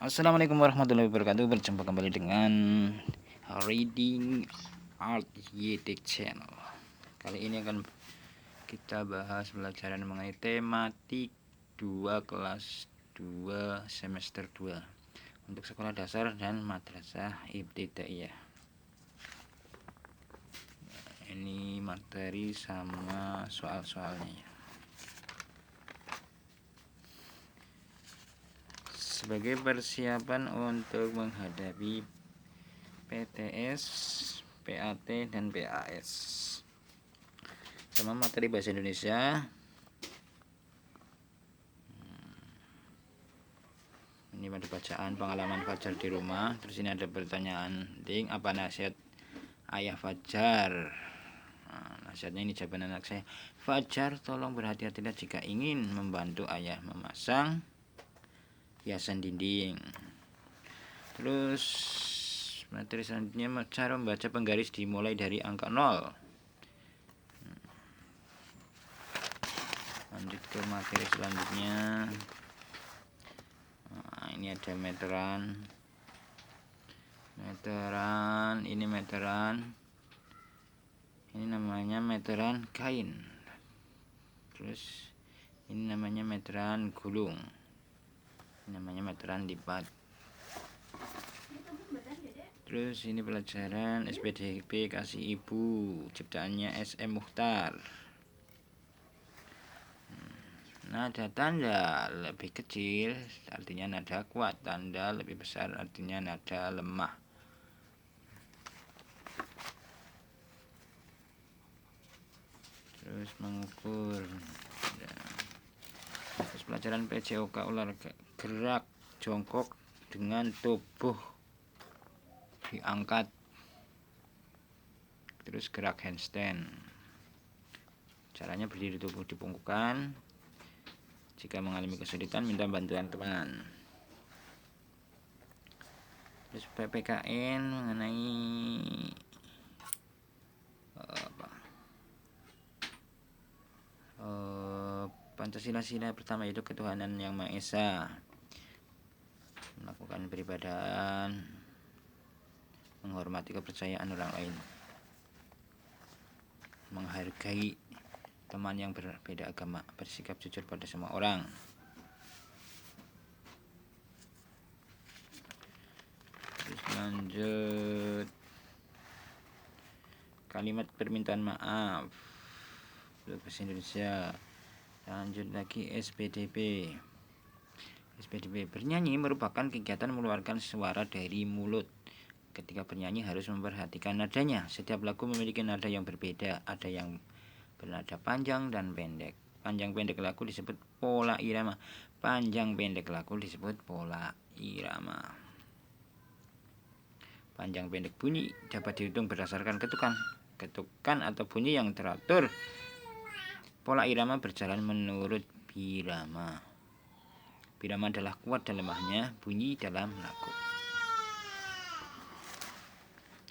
Assalamualaikum warahmatullahi wabarakatuh. Berjumpa kembali dengan Reading Art YT Channel. Kali ini akan kita bahas pelajaran mengenai tematik 2 kelas 2 semester 2 untuk sekolah dasar dan madrasah ibtidaiyah. Ini materi sama soal-soalnya. Sebagai persiapan untuk menghadapi PTS, PAT, dan PAS. Sama materi bahasa Indonesia. Ini ada bacaan pengalaman Fajar di rumah. Terus ini ada pertanyaan ding, apa nasihat ayah Fajar? Nah, nasihatnya ini jawaban anak saya. Fajar, tolong berhati-hatilah jika ingin membantu ayah memasang hiasan dinding. Terus materi selanjutnya, cara membaca penggaris dimulai dari angka 0. Lanjut ke materi selanjutnya. Nah, ini ada meteran. Ini meteran. Ini namanya meteran kain. Terus ini namanya meteran gulung. Ini namanya meteran lipat. Terus ini pelajaran SPDP kasih ibu, ciptaannya SM Mukhtar. Nada tanda lebih kecil artinya nada kuat, tanda lebih besar artinya nada lemah. Terus mengukur. Terus pelajaran PJOK olahraga gerak jongkok dengan tubuh diangkat. Terus gerak handstand. Caranya berdiri, tubuh dibungkukkan. Jika mengalami kesulitan, minta bantuan teman. Terus PPKN mengenai Pancasila pertama itu ketuhanan yang Maha Esa, melakukan peribadahan, menghormati kepercayaan orang lain, menghargai teman yang berbeda agama, bersikap jujur pada semua orang. Terus lanjut kalimat permintaan maaf bahasa Indonesia. Lanjut lagi SPDP. Bernyanyi merupakan kegiatan mengeluarkan suara dari mulut. Ketika bernyanyi harus memperhatikan nadanya. Setiap lagu memiliki nada yang berbeda. Ada yang bernada panjang dan pendek. Panjang pendek lagu disebut pola irama. Panjang pendek lagu disebut pola irama. Panjang pendek bunyi dapat dihitung berdasarkan ketukan atau bunyi yang teratur. Pola irama berjalan menurut birama. Birama adalah kuat dan lemahnya bunyi dalam lagu.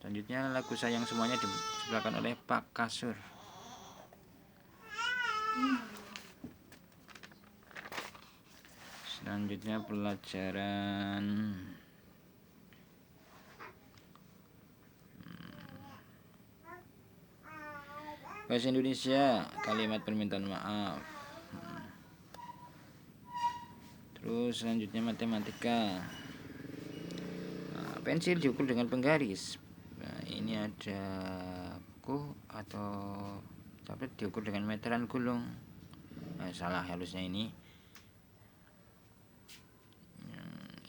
Selanjutnya lagu Sayang Semuanya disebutkan oleh Pak Kasur. Selanjutnya pelajaran bahasa Indonesia, kalimat permintaan maaf. Terus selanjutnya matematika. Pensil diukur dengan penggaris. Nah, ini ada buku atau tablet diukur dengan meteran gulung. Salah halusnya ini.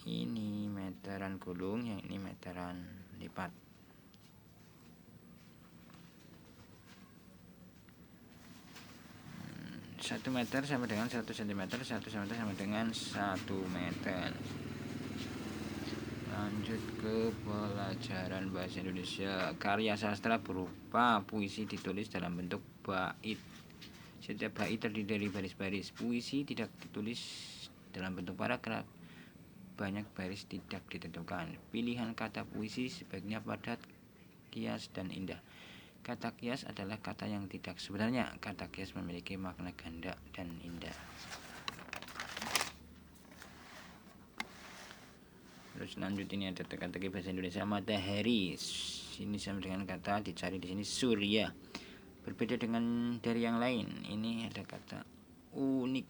Ini meteran gulung, yang ini meteran lipat. Satu meter sama dengan 1 cm, 1 cm sama dengan 1 meter. Lanjut ke pelajaran bahasa Indonesia. Karya sastra berupa puisi ditulis dalam bentuk bait. Setiap bait terdiri dari baris-baris. Puisi tidak ditulis dalam bentuk paragraf. Banyak baris tidak ditentukan. Pilihan kata puisi sebaiknya padat, kias, dan indah. Kata kias adalah kata yang tidak sebenarnya. Kata kias memiliki makna ganda dan indah. Terus lanjut, ini ada teka-teki bahasa Indonesia. Matahari ini sama dengan kata dicari di sini surya. Berbeda dengan dari yang lain. Ini ada kata unik.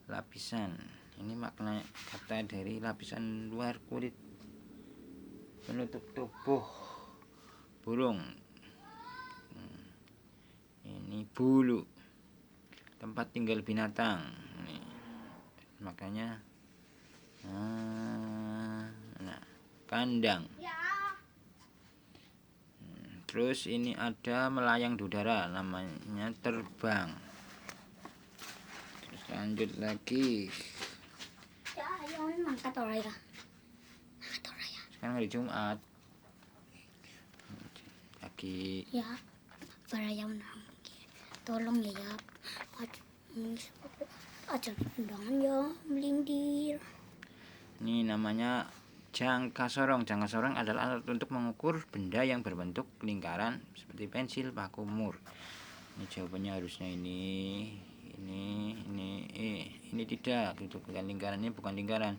Lapisan. Ini makna kata dari lapisan luar kulit penutup tubuh burung. Ini bulu, tempat tinggal binatang. Ini makanya kandang. Terus ini ada melayang di udara, namanya terbang. Terus lanjut lagi. Sekarang hari Jumat. Lagi. Ya, para yang tolong ya, aja undangan ya melindir. Ini namanya jangka sorong. Jangka sorong adalah alat untuk mengukur benda yang berbentuk lingkaran seperti pensil, paku, mur. Ini jawabannya harusnya ini tidak, gitu. Bukan lingkaran, ini bukan lingkaran.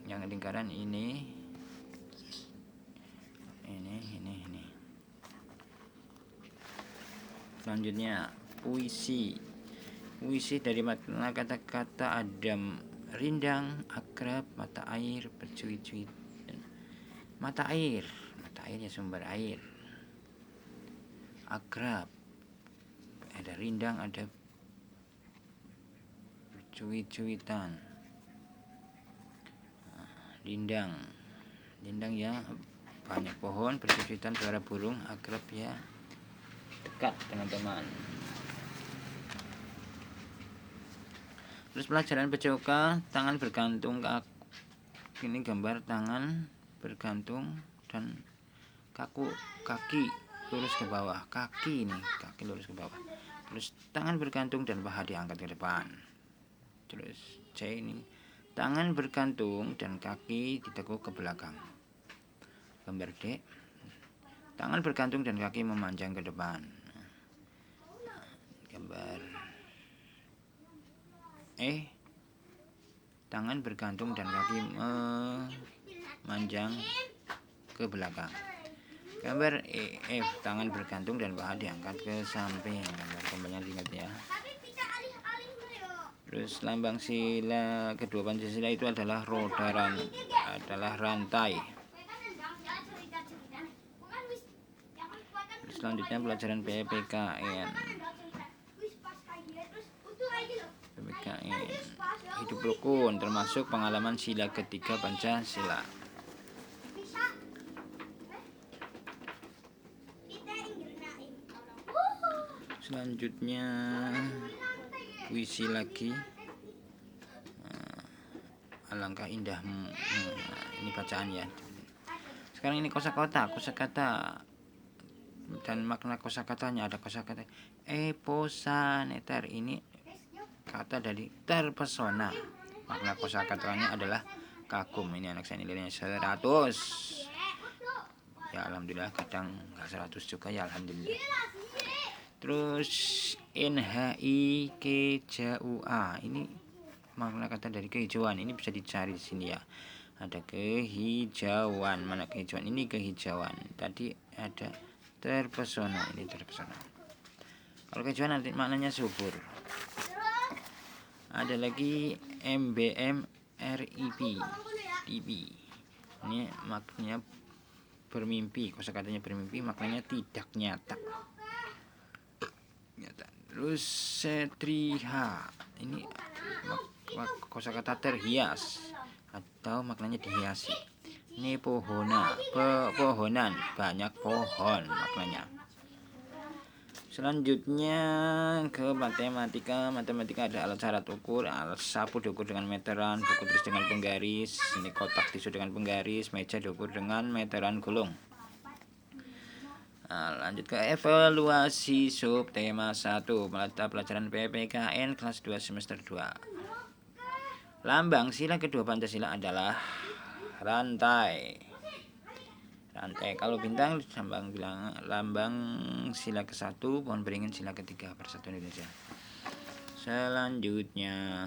Yang lingkaran ini. Selanjutnya puisi. Puisi dari makna kata-kata adam, rindang, akrab, mata air, bercuit-cuit. Mata air ya sumber air. Akrab, ada rindang, ada bercuit-cuitan. Lindang ya banyak pohon, bercuit-cuitan suara burung, akrab ya dekat teman-teman. Terus pelajaran PJOK, tangan bergantung. Ini gambar tangan bergantung dan kaki lurus ke bawah. Kaki lurus ke bawah. Terus tangan bergantung dan paha diangkat ke depan. Terus C ini tangan bergantung dan kaki ditekuk ke belakang. Gambar D, tangan bergantung dan kaki memanjang ke depan. Gambar E, tangan bergantung dan kaki memanjang ke belakang. Gambar F, tangan bergantung dan paha diangkat ke samping. Gambarnya diingat ya. Terus lambang sila kedua Pancasila itu adalah rantai. Terus selanjutnya pelajaran PPKN. Hidup rukun termasuk pengalaman sila ketiga Pancasila. Selanjutnya puisi lagi. Alangkah indahmu. Ini bacaan ya. Sekarang ini kosakata dan makna kosakatanya. Ada kosakata eposaneter, ini kata dari terpesona. Makna kosakatanya adalah kagum. Ini anak saya nilainya 100. Ya alhamdulillah, kadang nggak 100 juga ya alhamdulillah. Terus NHIKJUA, ini makna kata dari kehijauan. Ini bisa dicari di sini ya. Ada kehijauan, mana kehijauan? Ini kehijauan. Tadi ada terpesona, ini terpesona. Kalau kehijauan nanti maknanya subur. Ada lagi MBM RIP DB. Ini maknanya bermimpi. Kosakatanya bermimpi, maknanya tidak nyata. Terus setriha, ini kosakata terhias atau maknanya dihiasi. Ini pohonan, banyak pohon maknanya. Selanjutnya ke matematika. Matematika ada alat syarat ukur. Alat sapu diukur dengan meteran, buku tulis dengan penggaris. Ini kotak tisu dengan penggaris. Meja diukur dengan meteran gulung. Nah, lanjut ke evaluasi sub tema 1 mata pelajaran PPKN kelas 2 semester 2. Lambang sila kedua Pancasila adalah rantai. Kalau bintang lambang sila ke-1, pohon beringin sila ke-3 Persatuan Indonesia. Selanjutnya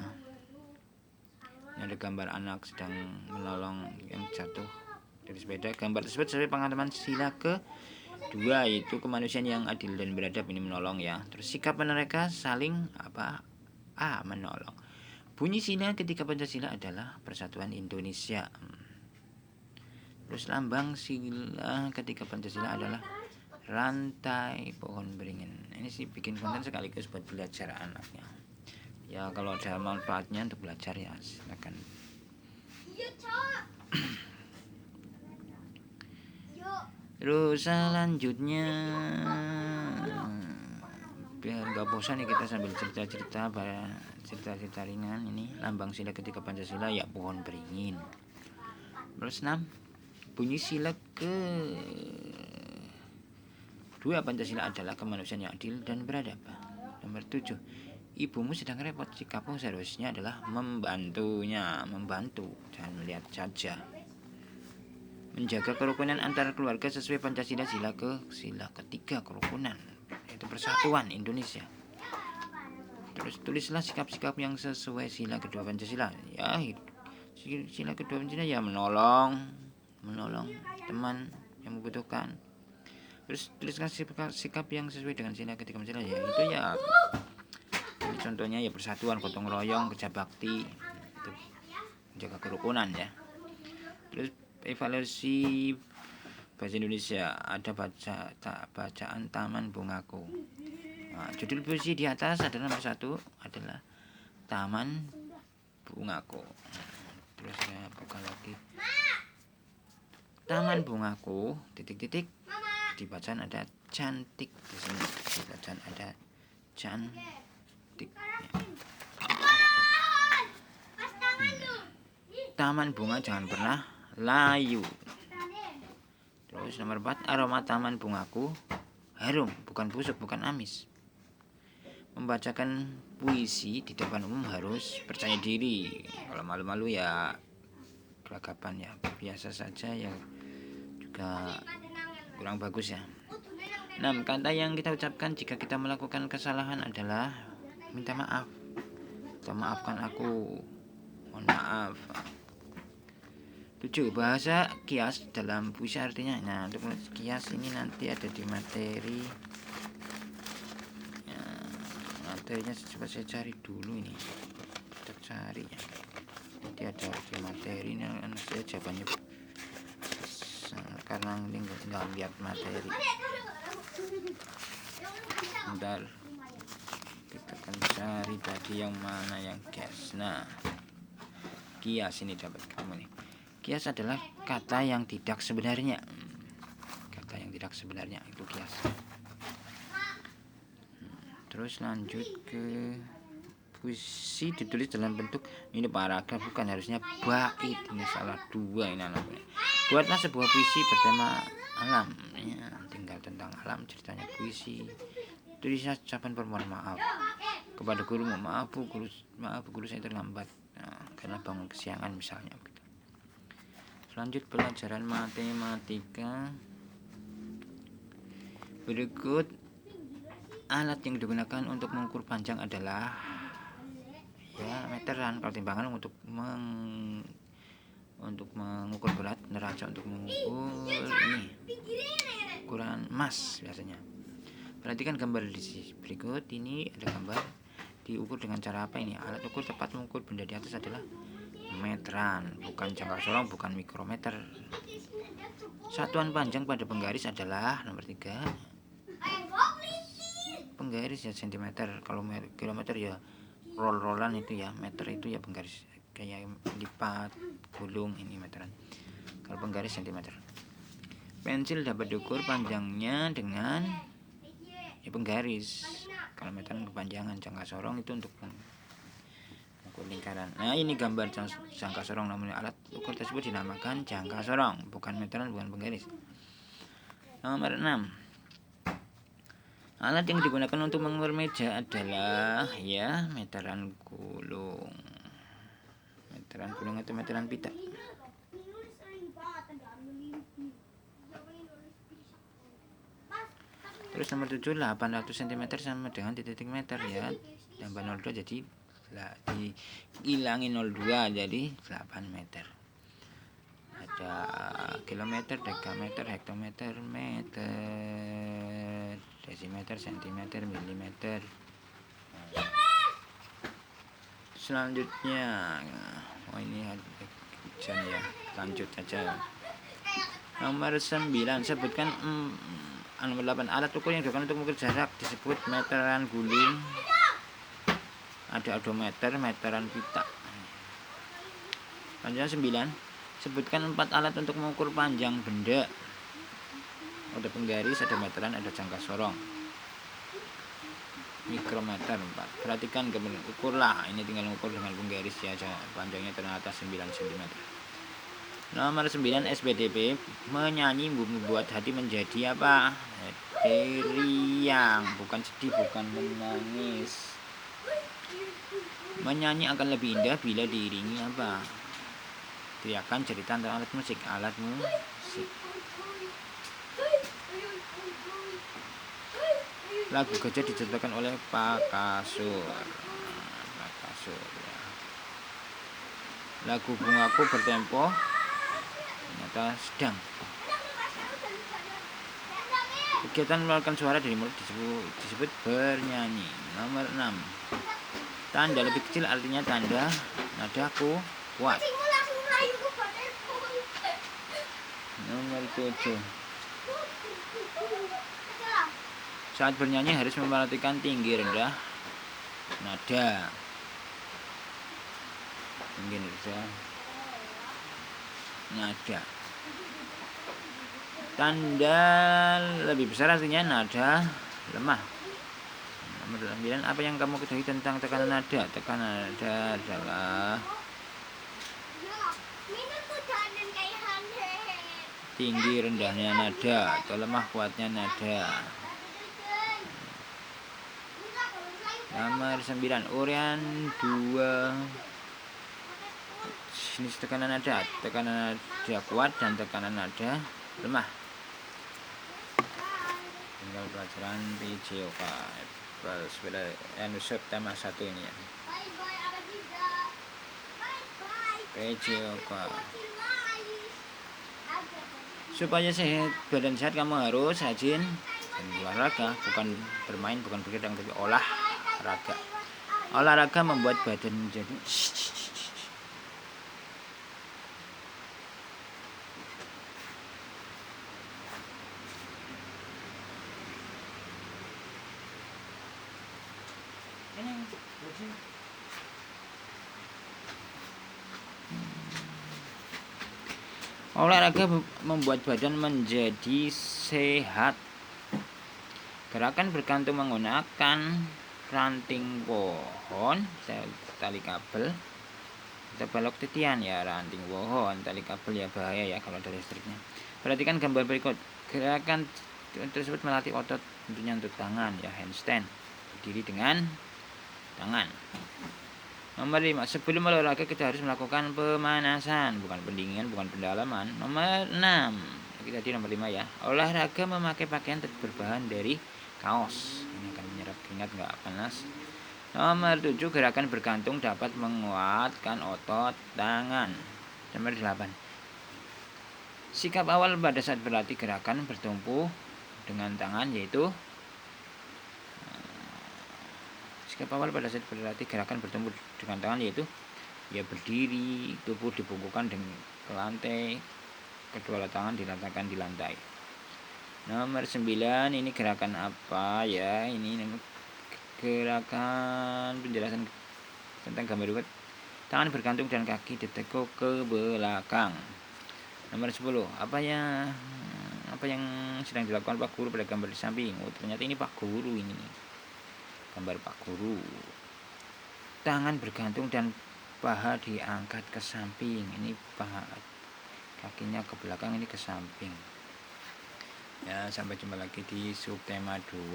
Ini ada gambar anak sedang menolong yang jatuh dari sepeda. Gambar tersebut sesuai pengalaman sila kedua, yaitu kemanusiaan yang adil dan beradab, ini menolong ya. Terus sikap mereka saling menolong. Bunyi sila ketika Pancasila adalah persatuan Indonesia. Terus lambang sila ketika Pancasila adalah rantai pohon beringin. Ini sih bikin konten sekaligus buat belajar anaknya. Ya kalau ada manfaatnya untuk belajar ya silakan. Terus selanjutnya, biar nggak bosan ya kita sambil cerita-cerita ringan. Ini lambang sila ketika Pancasila ya pohon beringin. Terus 6, bunyi sila ke dua Pancasila adalah kemanusiaan yang adil dan beradab. Nomor 7, ibumu sedang repot, sikapmu seharusnya adalah membantu, jangan melihat saja. Menjaga kerukunan antar keluarga sesuai Pancasila sila ketiga kerukunan, yaitu persatuan Indonesia. Terus tulislah sikap-sikap yang sesuai sila kedua Pancasila. Ya, sila kedua Pancasila ya menolong teman yang membutuhkan. Terus tuliskan sikap yang sesuai dengan sila ketiga Pancasila, ya itu ya. Ini contohnya ya persatuan, gotong royong, kerja bakti, itu menjaga kerukunan ya. Terus evaluasi bahasa Indonesia, ada bacaan Taman Bungaku. Nah, judul puisi di atas adalah nomor 1 adalah Taman Bungaku. Terus saya buka lagi. Taman Bungaku titik-titik, di bacaan ada cantik, di sini di bacaan ada cantik ya. Taman bunga jangan pernah layu. Terus nomor 4, aroma taman bungaku harum, bukan busuk, bukan amis. Membacakan puisi di depan umum harus percaya diri. Kalau malu-malu ya kelagapan ya biasa saja ya, juga kurang bagus ya. 6, kata yang kita ucapkan jika kita melakukan kesalahan adalah minta maaf. Maafkan aku, mohon maaf. 7, bahasa kias dalam puisi artinya. Nah, untuk kias ini nanti ada di materi ya, materinya coba saya cari dulu ini, kita cari ya. Nanti ada di materi ini, saya jawabannya karena ini nggak lihat materi. Bentar, kita akan cari tadi yang mana yang kias. Nah, kias ini dapat kamu nih. Kias adalah kata yang tidak sebenarnya. Kata yang tidak sebenarnya itu kias. Terus lanjut ke puisi ditulis dalam bentuk ini paragraf, bukan, harusnya bait. Ini salah 2 ini anaknya. Buatlah sebuah puisi bertema alam ya, tinggal tentang alam ceritanya puisi. Tulisnya ucapan permohonan maaf kepada guru, maaf bu guru saya terlambat karena bangun kesiangan misalnya. Lanjut pelajaran matematika. Berikut alat yang digunakan untuk mengukur panjang adalah ya meteran. Kalau timbangan untuk mengukur berat, neraca untuk mengukur ini ukuran emas biasanya. Perhatikan gambar di sini. Berikut ini ada gambar diukur dengan cara apa ini? Alat ukur tepat mengukur benda di atas adalah meteran, bukan jangka sorong, bukan mikrometer. Satuan panjang pada penggaris adalah nomor 3 penggaris ya centimeter. Kalau kilometer ya roll-rollan itu ya, meter itu ya penggaris kayak lipat gulung, ini meteran. Kalau penggaris centimeter. Pensil dapat diukur panjangnya dengan ya penggaris. Kalau meteran kepanjangan, jangka sorong itu untuk lingkaran. Nah, ini gambar jangka sorong, namun alat ukur tersebut dinamakan jangka sorong, bukan meteran, bukan penggaris. Nomor 6, alat yang digunakan untuk mengukur meja adalah ya meteran gulung. Meteran gulung atau meteran pita. Terus nomor 7, 800 cm sama dengan titik meter ya, tambah 02 jadi Lah dihilangi 02 jadi 8 meter. Ada kilometer, dekameter, hektometer, meter, desimeter, sentimeter, milimeter. Selanjutnya, ini hujan ya, lanjut aja. Nomor 9, sebutkan nomor 8, alat ukur yang digunakan untuk mengukur jarak disebut meteran guling. Ada odometer, meteran pita. Selanjutnya 9, sebutkan 4 alat untuk mengukur panjang benda. Ada penggaris, ada meteran, ada jangka sorong. Mikrometer 4. Perhatikan kemudian ukurlah. Ini tinggal ukur dengan penggaris ya, panjangnya ternyata 9 cm. Nomor 9, SPDP, menyanyi membuat hati menjadi apa? Riang, bukan sedih, bukan menangis. Menyanyi akan lebih indah bila diiringi apa? Teriakan, cerita tentang alat musik. Alat musik. Lagu Gajah diciptakan oleh Pak Kasur. Pak Kasur ya. Lagu Bungaku Bertempo ternyata sedang. Kegiatan mengeluarkan suara dari mulut disebut bernyanyi. Nomor 6, tanda lebih kecil artinya tanda nadaku kuat. Nomor 7, saat bernyanyi harus memperhatikan tinggi rendah nada. Tinggi rendah nada. Tanda lebih besar artinya nada lemah. Nomor 9, apa yang kamu ketahui tentang tekanan nada? Tekanan nada adalah tinggi rendahnya nada atau lemah kuatnya nada. Nomor 9, uraian 2 jenis tekanan nada kuat dan tekanan nada lemah. Tinggal pelajaran PJOK tema 1 ini ya. PJOK. Supaya sehat, badan sehat, kamu harus rajin olahraga, bukan bermain, bukan begadang, tapi olahraga. Olahraga membuat badan menjadi olahraga membuat badan menjadi sehat. Gerakan bergantung menggunakan ranting pohon, tali kabel, atau balok titian ya, ranting pohon, tali kabel ya bahaya ya kalau ada listriknya. Perhatikan gambar berikut. Gerakan tersebut melatih otot tentunya untuk tangan ya, handstand, berdiri dengan tangan. Nomor 5, sebelum olahraga kita harus melakukan pemanasan, bukan pendinginan, bukan pendalaman. Nomor 6, tadi nomor 5 ya, olahraga memakai pakaian berbahan dari kaos, ini akan menyerap keringat, nggak panas. Nomor 7, gerakan bergantung dapat menguatkan otot tangan. Nomor 8, sikap awal pada saat berlatih gerakan bertumpu dengan tangan yaitu sikap awal pada saat berlatih gerakan bertumpu dengan tangan yaitu ya berdiri, tubuh dibungkukkan ke lantai, kedua tangan diletakkan di lantai. Nomor 9, ini gerakan apa ya? Ini gerakan penjelasan tentang gambar berikut. Tangan bergantung dan kaki ditekuk ke belakang. Nomor 10, apa yang sedang dilakukan Pak Guru pada gambar di samping? Oh, ternyata ini Pak Guru ini. Gambar Pak Guru. Tangan bergantung dan paha diangkat ke samping. Ini paha, kakinya ke belakang, ini ke samping. Ya, sampai jumpa lagi di subtema 2.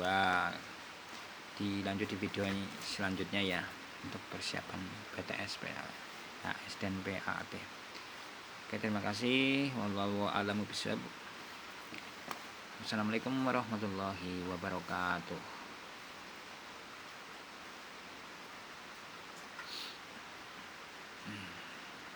Dilanjut di video ini selanjutnya ya, untuk persiapan PTS, PAS dan PAT. Oke, terima kasih. Wallahu a'lam bishawab. Assalamualaikum warahmatullahi wabarakatuh.